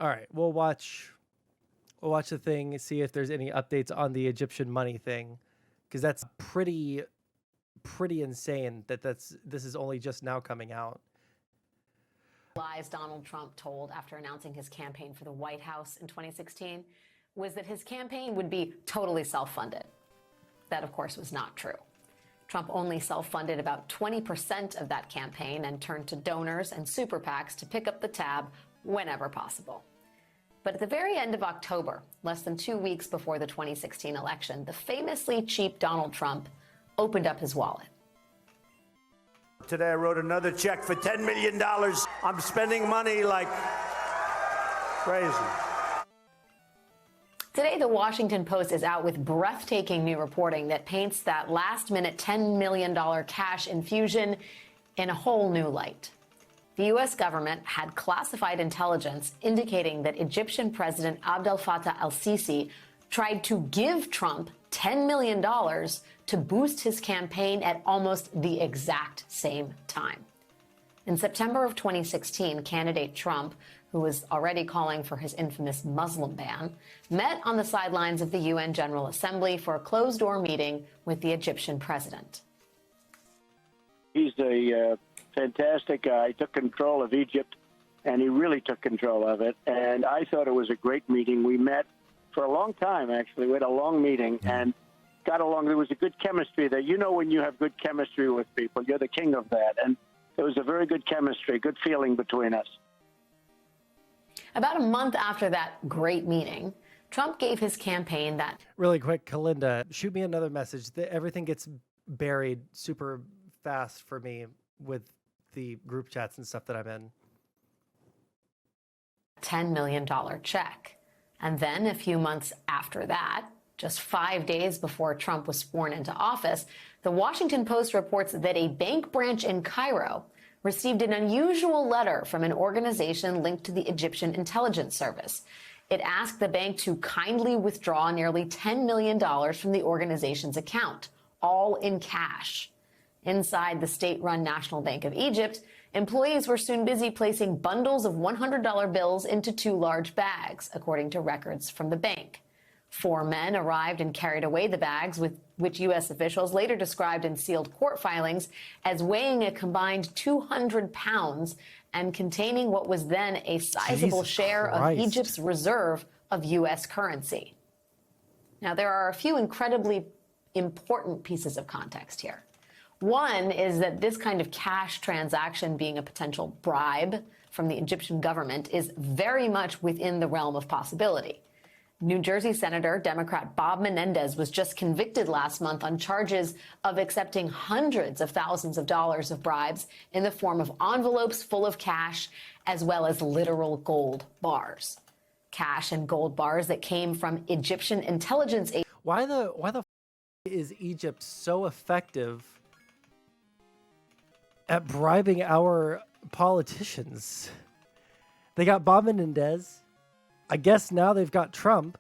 All right, we'll watch the thing, see if there's any updates on the Egyptian money thing, because that's pretty insane that this is only just now coming out. Lies Donald Trump told after announcing his campaign for the White House in 2016 was that his campaign would be totally self-funded. That, of course, was not true. Trump only self-funded about 20% of that campaign and turned to donors and super PACs to pick up the tab whenever possible. But at the very end of October, less than 2 weeks before the 2016 election, the famously cheap Donald Trump opened up his wallet. Today I wrote another check for $10 million. I'm spending money like crazy. Today, the Washington Post is out with breathtaking new reporting that paints that last-minute $10 million cash infusion in a whole new light. The U.S. government had classified intelligence indicating that Egyptian President Abdel Fattah el-Sisi tried to give Trump $10 million to boost his campaign at almost the exact same time. In September of 2016, candidate Trump, who was already calling for his infamous Muslim ban, met on the sidelines of the UN General Assembly for a closed-door meeting with the Egyptian president. He's a fantastic guy. He took control of Egypt, and he really took control of it. And I thought it was a great meeting. We met for a long time, actually. We had a long meeting and got along. There was a good chemistry there. You know when you have good chemistry with people, you're the king of that. And there was a very good chemistry, good feeling between us. About a month after that great meeting, Trump gave his campaign that... Really quick, Kalinda, shoot me another message. Everything gets buried super fast for me with the group chats and stuff that I'm in. $10 million check. And then a few months after that, just 5 days before Trump was sworn into office, the Washington Post reports that a bank branch in Cairo received an unusual letter from an organization linked to the Egyptian intelligence service. It asked the bank to kindly withdraw nearly $10 million from the organization's account, all in cash. Inside the state-run National Bank of Egypt, employees were soon busy placing bundles of $100 bills into 2 large bags, according to records from the bank. 4 men arrived and carried away the bags, which U.S. officials later described in sealed court filings as weighing a combined 200 pounds and containing what was then a sizable share of Egypt's reserve of U.S. currency. Now, there are a few incredibly important pieces of context here. One is that this kind of cash transaction being a potential bribe from the Egyptian government is very much within the realm of possibility. New Jersey Senator Democrat Bob Menendez was just convicted last month on charges of accepting hundreds of thousands of dollars of bribes in the form of envelopes full of cash, as well as literal gold bars. Cash and gold bars that came from Egyptian intelligence agents. Why the is Egypt so effective at bribing our politicians? They got Bob Menendez. I guess now they've got Trump.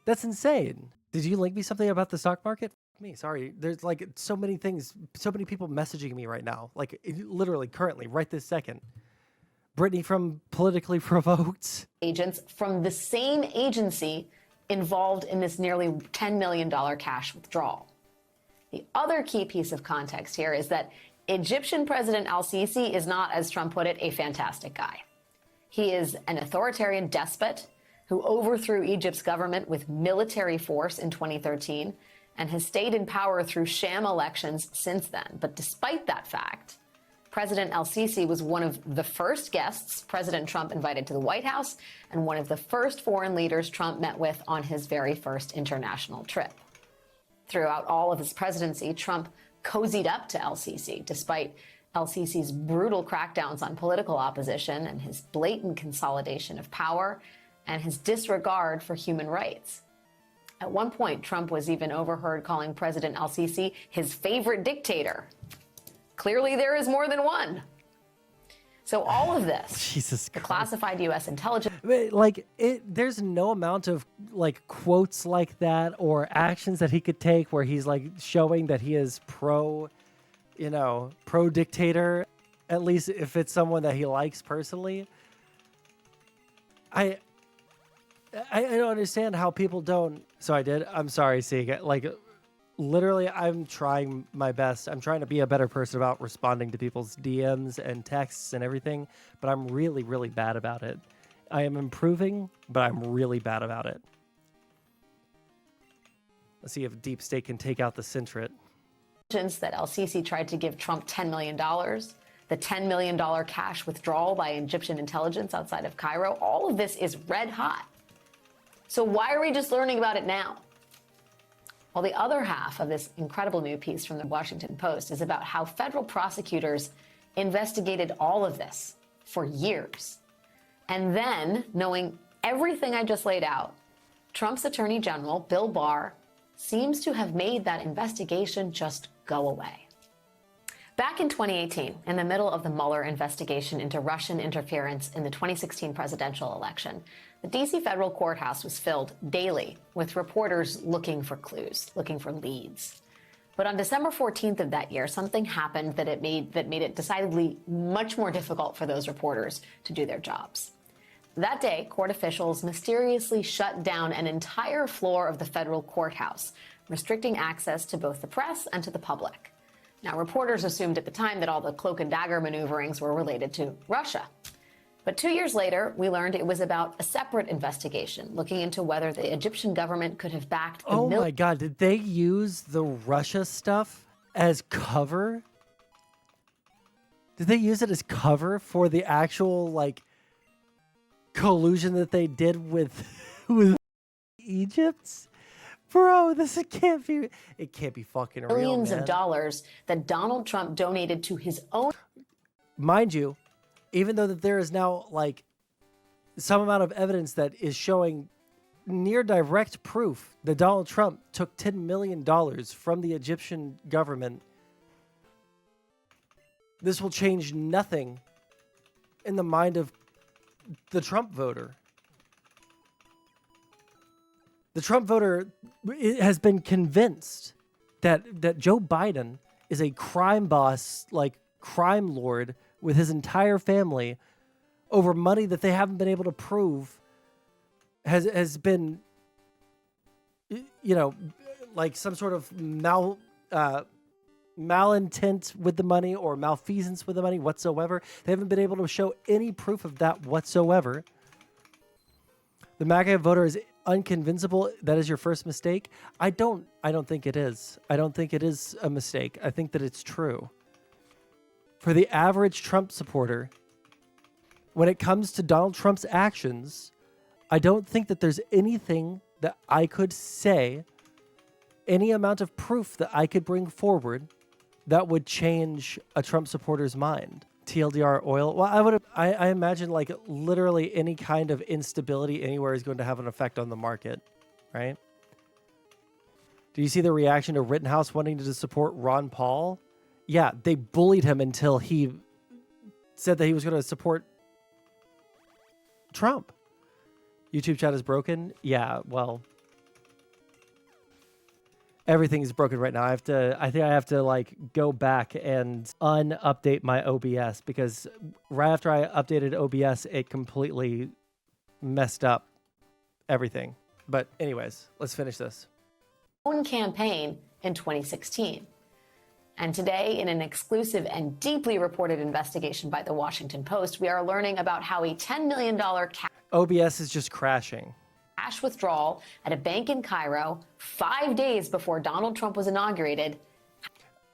That's insane. Did you link me something about the stock market? Me, sorry. There's like so many things, so many people messaging me right now. Like literally currently, right this second. Brittany from Politically Provoked. Agents from the same agency involved in this nearly $10 million cash withdrawal. The other key piece of context here is that Egyptian President al-Sisi is not, as Trump put it, a fantastic guy. He is an authoritarian despot who overthrew Egypt's government with military force in 2013 and has stayed in power through sham elections since then. But despite that fact, President el-Sisi was one of the first guests President Trump invited to the White House and one of the first foreign leaders Trump met with on his very first international trip. Throughout all of his presidency, Trump cozied up to el-Sisi, despite el-Sisi's brutal crackdowns on political opposition and his blatant consolidation of power and his disregard for human rights. At one point, Trump was even overheard calling President el-Sisi his favorite dictator. Clearly, there is more than one. So all of this, Jesus the Christ. classified U.S. intelligence... Like, there's no amount of, like, quotes like that or actions that he could take where he's, like, showing that he is pro-dictator, at least if it's someone that he likes personally. I don't understand how people don't. So I did. I'm sorry, seeing like literally I'm trying my best. I'm trying to be a better person about responding to people's DMs and texts and everything, but I'm really, really bad about it. I am improving, but I'm really bad about it. Let's see if Deep State can take out the Centret. That Sisi tried to give Trump $10 million, the $10 million cash withdrawal by Egyptian intelligence outside of Cairo, all of this is red hot. So why are we just learning about it now? Well, the other half of this incredible new piece from the Washington Post is about how federal prosecutors investigated all of this for years. And then, knowing everything I just laid out, Trump's Attorney General, Bill Barr, seems to have made that investigation just go away. Back in 2018, in the middle of the Mueller investigation into Russian interference in the 2016 presidential election, the D.C. federal courthouse was filled daily with reporters looking for clues, looking for leads. But on December 14th of that year, something happened that made it decidedly much more difficult for those reporters to do their jobs. That day, court officials mysteriously shut down an entire floor of the federal courthouse, restricting access to both the press and to the public. Now, reporters assumed at the time that all the cloak and dagger maneuverings were related to Russia. But 2 years later, we learned it was about a separate investigation looking into whether the Egyptian government could have backed the Oh my God, did they use the Russia stuff as cover? Did they use it as cover for the actual, like, collusion that they did with Egypt? Bro, it can't be fucking real, millions man. of dollars that Donald Trump donated to his own. Mind you, even though that there is now like some amount of evidence that is showing near direct proof that Donald Trump took $10 million from the Egyptian government, this will change nothing in the mind of the Trump voter. The Trump voter has been convinced that Joe Biden is a crime boss, like crime lord, with his entire family over money that they haven't been able to prove has been, you know, like some sort of malintent with the money or malfeasance with the money whatsoever. They haven't been able to show any proof of that whatsoever. The MAGA voter is unconvincible. That is your first mistake. I don't think it is. I don't think it is a mistake. I think that it's true. For the average Trump supporter, when it comes to Donald Trump's actions, I don't think that there's anything that I could say, any amount of proof that I could bring forward that would change a Trump supporter's mind. TLDR oil. Well, I imagine like literally any kind of instability anywhere is going to have an effect on the market, right? Do you see the reaction to Rittenhouse wanting to support Ron Paul? Yeah, they bullied him until he said that he was going to support Trump. YouTube chat is broken. Yeah, well, everything's broken right now. I think I have to like go back and unupdate my OBS because right after I updated OBS, it completely messed up everything. But anyways, let's finish this. Own campaign in 2016. And today, in an exclusive and deeply reported investigation by the Washington Post, we are learning about how a $10 million OBS is just crashing. Cash withdrawal at a bank in Cairo 5 days before Donald Trump was inaugurated.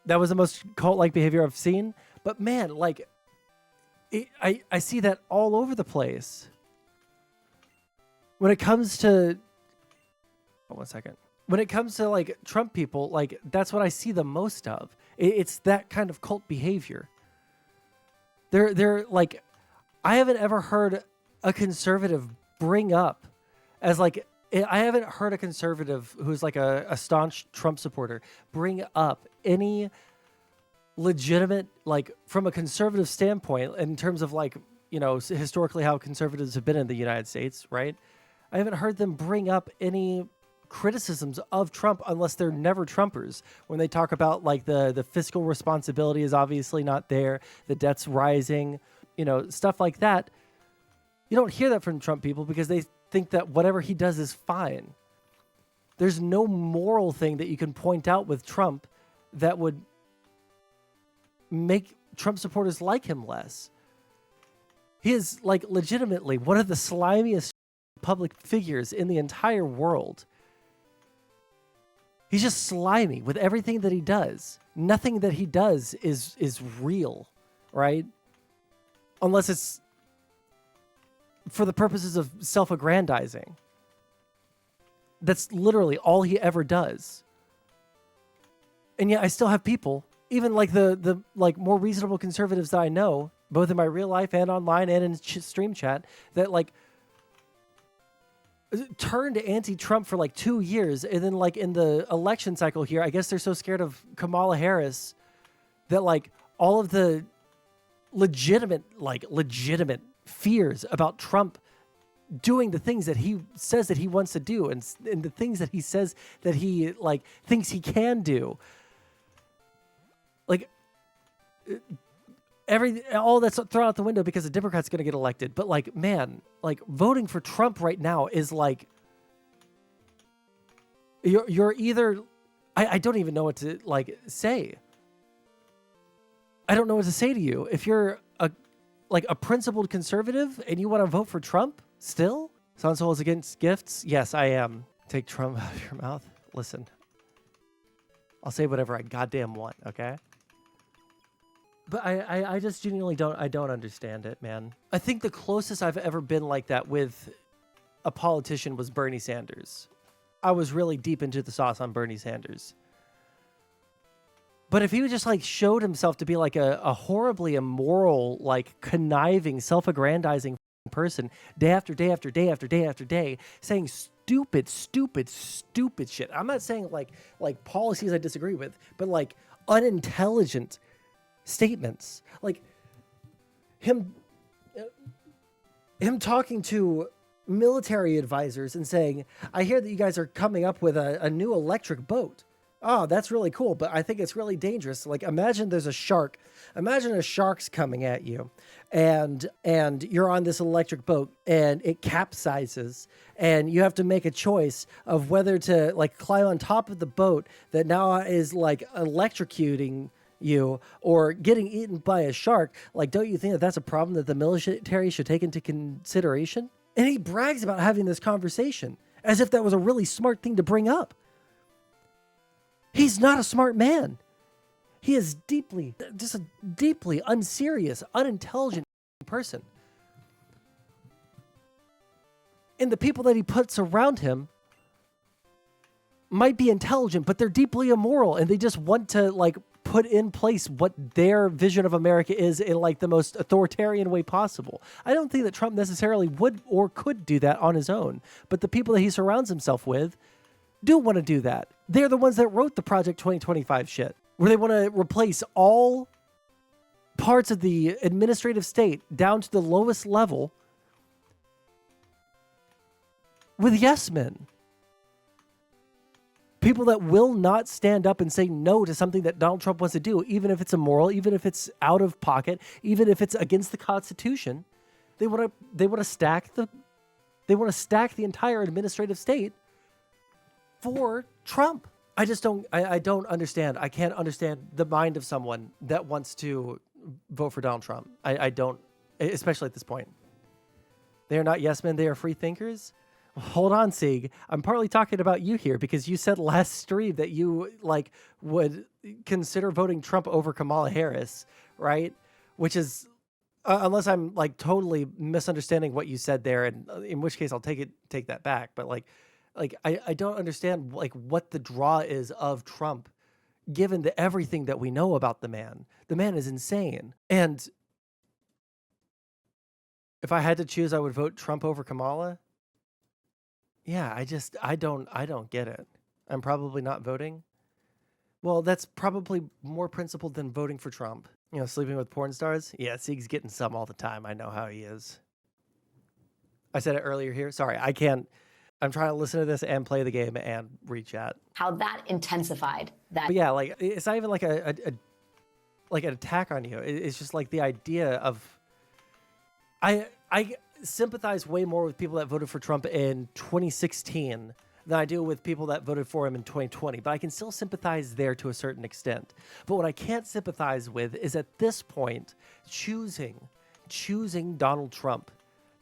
That was the most cult-like behavior I've seen. But man, like, I see that all over the place. When it comes to... Oh, 1 second. When it comes to, like, Trump people, like, that's what I see the most of. It's that kind of cult behavior. They're like... I haven't ever heard a conservative bring up as like, I haven't heard a conservative who's like a staunch Trump supporter bring up any legitimate, like from a conservative standpoint in terms of like, you know, historically how conservatives have been in the United States, right? I haven't heard them bring up any criticisms of Trump unless they're never Trumpers. When they talk about like the fiscal responsibility is obviously not there, the debt's rising, you know, stuff like that. You don't hear that from Trump people because they think that whatever he does is fine. There's no moral thing that you can point out with Trump that would make Trump supporters like him less. He is like legitimately one of the slimiest public figures in the entire world. He's just slimy with everything that he does. Nothing that he does is real, right? Unless it's for the purposes of self-aggrandizing. That's literally all he ever does. And yet I still have people, even like the like more reasonable conservatives that I know, both in my real life and online and in stream chat, that like turned anti-Trump for like 2 years, and then like in the election cycle here, I guess they're so scared of Kamala Harris that like all of the legitimate fears about Trump doing the things that he says that he wants to do, and the things that he says that he like thinks he can do, like all that's thrown out the window because a Democrat's going to get elected. But like, man, like voting for Trump right now is like, you're either, I don't even know what to like say. I don't know what to say to you. If you're a principled conservative and you want to vote for Trump still, Sondsol is against gifts. Yes, I am. Take Trump out of your mouth. Listen, I'll say whatever I goddamn want. Okay. But I just genuinely don't understand it, man. I think the closest I've ever been like that with a politician was Bernie Sanders. I was really deep into the sauce on Bernie Sanders. But if he would just like showed himself to be like a horribly immoral, like conniving, self-aggrandizing person day after day after day after day after day, saying stupid shit. I'm not saying like policies I disagree with, but like unintelligent statements, like him talking to military advisors and saying, I hear that you guys are coming up with a new electric boat. Oh, that's really cool, but I think it's really dangerous. Like, imagine there's a shark. Imagine a shark's coming at you, and you're on this electric boat, and it capsizes, and you have to make a choice of whether to like climb on top of the boat that now is like electrocuting you or getting eaten by a shark. Like, don't you think that that's a problem that the military should take into consideration? And he brags about having this conversation as if that was a really smart thing to bring up. He's not a smart man. He is just a deeply unserious, unintelligent person. And the people that he puts around him might be intelligent, but they're deeply immoral, and they just want to like put in place what their vision of America is in like the most authoritarian way possible. I don't think that Trump necessarily would or could do that on his own, but the people that he surrounds himself with do want to do that. They're the ones that wrote the Project 2025 shit, where they want to replace all parts of the administrative state down to the lowest level with yes men. People that will not stand up and say no to something that Donald Trump wants to do, even if it's immoral, even if it's out of pocket, even if it's against the Constitution. They want to stack the entire administrative state for Trump. I just don't understand. I can't understand the mind of someone that wants to vote for Donald Trump. I don't, especially at this point. They are not yes men, they are free thinkers. Hold on, Sig. I'm partly talking about you here because you said last stream that you like would consider voting Trump over Kamala Harris, right? Which is, unless I'm like totally misunderstanding what you said there, and in which case I'll take that back. But like I don't understand like what the draw is of Trump, given everything that we know about the man. The man is insane. And if I had to choose, I would vote Trump over Kamala. Yeah, I don't get it. I'm probably not voting. Well, that's probably more principled than voting for Trump. You know, sleeping with porn stars? Yeah, Sieg's getting some all the time. I know how he is. I said it earlier here. Sorry, I can't. I'm trying to listen to this and play the game and read chat. How that intensified that. But yeah, like it's not even like like an attack on you. It's just like the idea of sympathize way more with people that voted for Trump in 2016 than I do with people that voted for him in 2020. But I can still sympathize there to a certain extent. But what I can't sympathize with is at this point choosing Donald Trump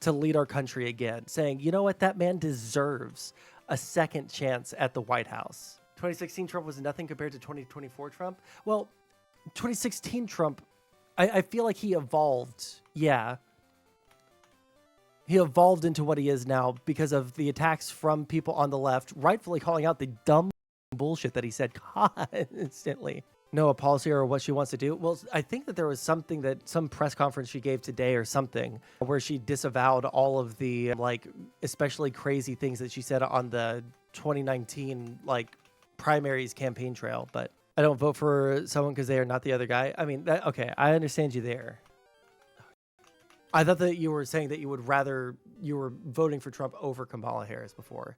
to lead our country again, saying, you know what, that man deserves a second chance at the White House. 2016 Trump was nothing compared to 2024 Trump. Well, 2016 Trump, I feel like he evolved. Yeah. He evolved into what he is now because of the attacks from people on the left, rightfully calling out the dumb bullshit that he said constantly. No, a policy or what she wants to do. Well, I think that there was something that some press conference she gave today or something where she disavowed all of the especially crazy things that she said on the 2019 primaries campaign trail. But I don't vote for someone because they are not the other guy. I mean, okay, I understand you there. I thought that you were saying that you were voting for Trump over Kamala Harris before.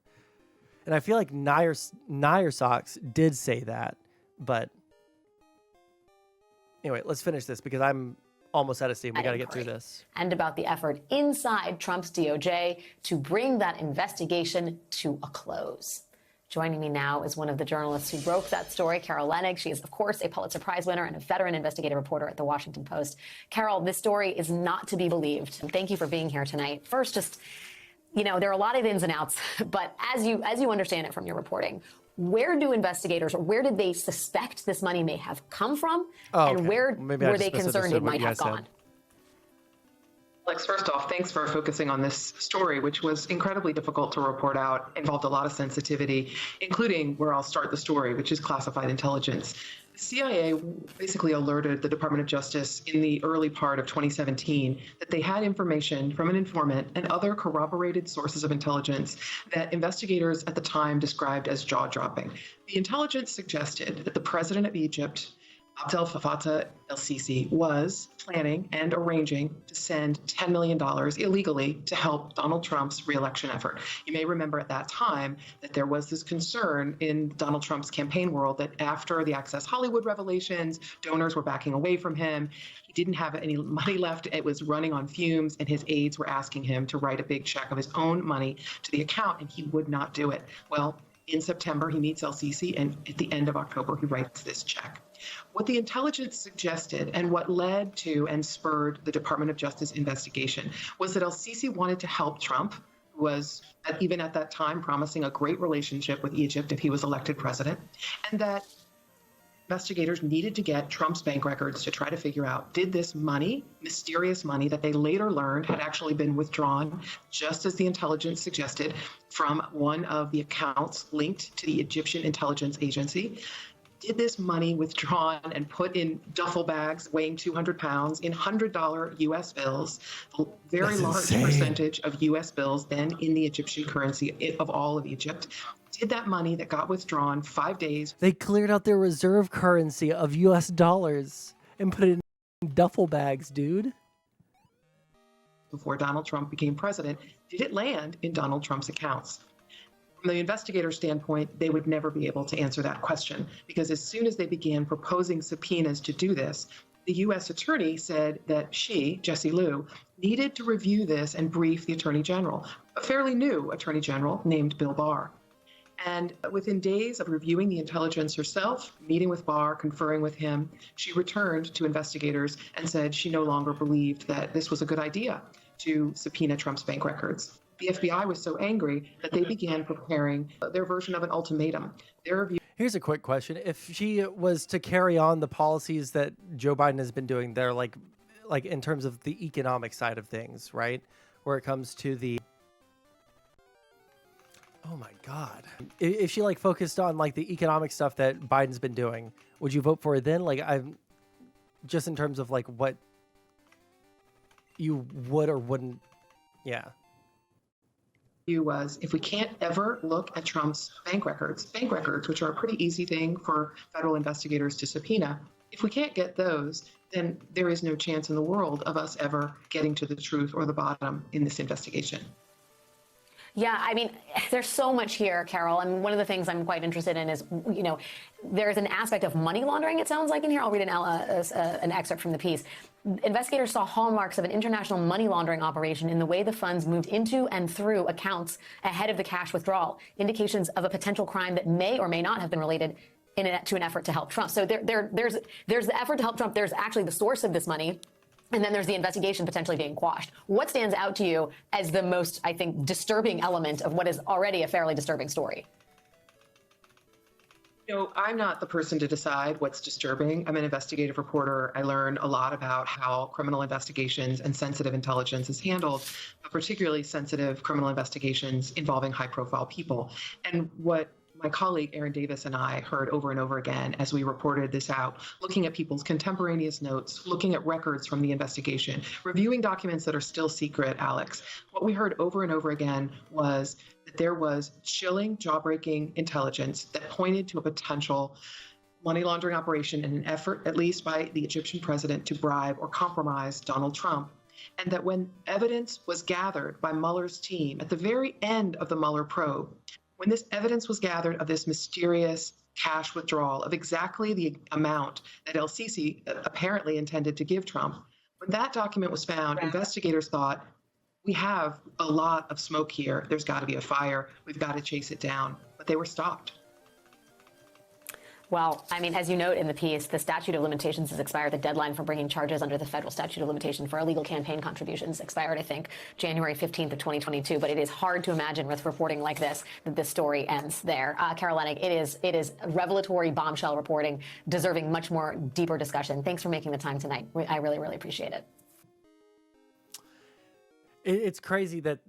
And I feel like Nair Socks did say that, but anyway, let's finish this because I'm almost out of steam. We got to get through this. And about the effort inside Trump's DOJ to bring that investigation to a close. Joining me now is one of the journalists who broke that story, Carol Leonnig. She is, of course, a Pulitzer Prize winner and a veteran investigative reporter at The Washington Post. Carol, this story is not to be believed. And thank you for being here tonight. First, just, there are a lot of ins and outs, but as you understand it from your reporting, where did they suspect this money may have come from? And where were they concerned it might have gone? Alex, first off, thanks for focusing on this story, which was incredibly difficult to report out, involved a lot of sensitivity, including where I'll start the story, which is classified intelligence. The CIA basically alerted the Department of Justice in the early part of 2017 that they had information from an informant and other corroborated sources of intelligence that investigators at the time described as jaw-dropping. The intelligence suggested that the president of Egypt, Abdel Fattah el-Sisi, was planning and arranging to send $10 million illegally to help Donald Trump's reelection effort. You may remember at that time that there was this concern in Donald Trump's campaign world that after the Access Hollywood revelations, donors were backing away from him. He didn't have any money left. It was running on fumes, and his aides were asking him to write a big check of his own money to the account, and he would not do it. Well, in September, he meets el-Sisi, and at the end of October, he writes this check. What the intelligence suggested and what led to and spurred the Department of Justice investigation was that el-Sisi wanted to help Trump, who was, even at that time, promising a great relationship with Egypt if he was elected president, and that investigators needed to get Trump's bank records to try to figure out, did this money, mysterious money that they later learned had actually been withdrawn, just as the intelligence suggested, from one of the accounts linked to the Egyptian intelligence agency, did this money withdrawn and put in duffel bags weighing 200 pounds in $100 U.S. bills, a very large percentage of U.S. bills then in the Egyptian currency of all of Egypt, did that money that got withdrawn 5 days. They cleared out their reserve currency of U.S. dollars and put it in duffel bags, dude. Before Donald Trump became president, did it land in Donald Trump's accounts? From the investigator standpoint, they would never be able to answer that question because as soon as they began proposing subpoenas to do this, the U.S. attorney said that she, Jessie Liu, needed to review this and brief the attorney general, a fairly new attorney general named Bill Barr. And within days of reviewing the intelligence herself, meeting with Barr, conferring with him, she returned to investigators and said she no longer believed that this was a good idea to subpoena Trump's bank records. The FBI was so angry that they began preparing their version of an ultimatum. Here's a quick question. If she was to carry on the policies that Joe Biden has been doing there, like in terms of the economic side of things, right? Where it comes to the... Oh my God. If she focused on the economic stuff that Biden's been doing, would you vote for her then? I'm just in terms of what you would or wouldn't. Yeah. Was if we can't ever look at Trump's bank records, which are a pretty easy thing for federal investigators to subpoena, if we can't get those, then there is no chance in the world of us ever getting to the truth or the bottom in this investigation. Yeah, I mean, there's so much here, Carol. And one of the things I'm quite interested in is, there's an aspect of money laundering, it sounds like, in here. I'll read an excerpt from the piece. Investigators saw hallmarks of an international money laundering operation in the way the funds moved into and through accounts ahead of the cash withdrawal, indications of a potential crime that may or may not have been related to an effort to help Trump. So there's the effort to help Trump. There's actually the source of this money. And then there's the investigation potentially being quashed. What stands out to you as the most, I think, disturbing element of what is already a fairly disturbing story? I'm not the person to decide what's disturbing. I'm an investigative reporter. I learn a lot about how criminal investigations and sensitive intelligence is handled, particularly sensitive criminal investigations involving high-profile people. And what my colleague Aaron Davis and I heard over and over again as we reported this out, looking at people's contemporaneous notes, looking at records from the investigation, reviewing documents that are still secret, Alex. What we heard over and over again was that there was chilling, jaw-breaking intelligence that pointed to a potential money laundering operation in an effort, at least by the Egyptian president, to bribe or compromise Donald Trump. And that when evidence was gathered by Mueller's team at the very end of the Mueller probe, when this evidence was gathered of this mysterious cash withdrawal of exactly the amount that Sisi apparently intended to give Trump, when that document was found, investigators thought, we have a lot of smoke here. There's got to be a fire. We've got to chase it down. But they were stopped. Well, I mean, as you note in the piece, the statute of limitations has expired. The deadline for bringing charges under the federal statute of limitation for illegal campaign contributions expired, I think, January 15th of 2022. But it is hard to imagine with reporting like this that this story ends there. Carolina, it is revelatory bombshell reporting, deserving much more deeper discussion. Thanks for making the time tonight. I really, really appreciate it. It's crazy that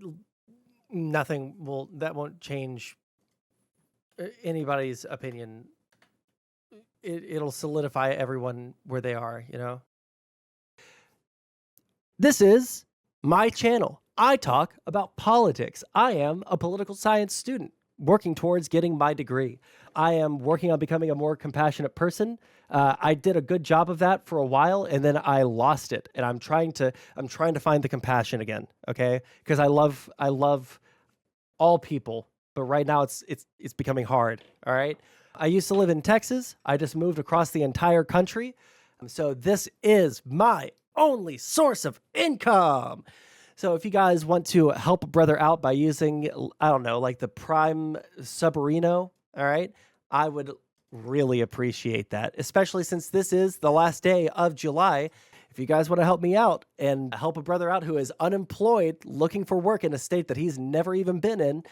that won't change anybody's opinion. It'll solidify everyone where they are, This is my channel. I talk about politics. I am a political science student working towards getting my degree. I am working on becoming a more compassionate person. I did a good job of that for a while, and then I lost it. And I'm trying to find the compassion again, okay? Because I love all people, but right now it's becoming hard, all right? I used to live in Texas. I just moved across the entire country. So this is my only source of income. So if you guys want to help a brother out by using, I don't know, like the Prime Submarino, all right, I would really appreciate that, especially since this is the last day of July. If you guys want to help me out and help a brother out who is unemployed, looking for work in a state that he's never even been in,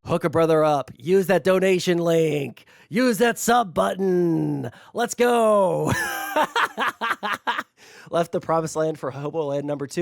hook a brother up. Use that donation link. Use that sub button. Let's go. Left the promised land for Hobo land number 2.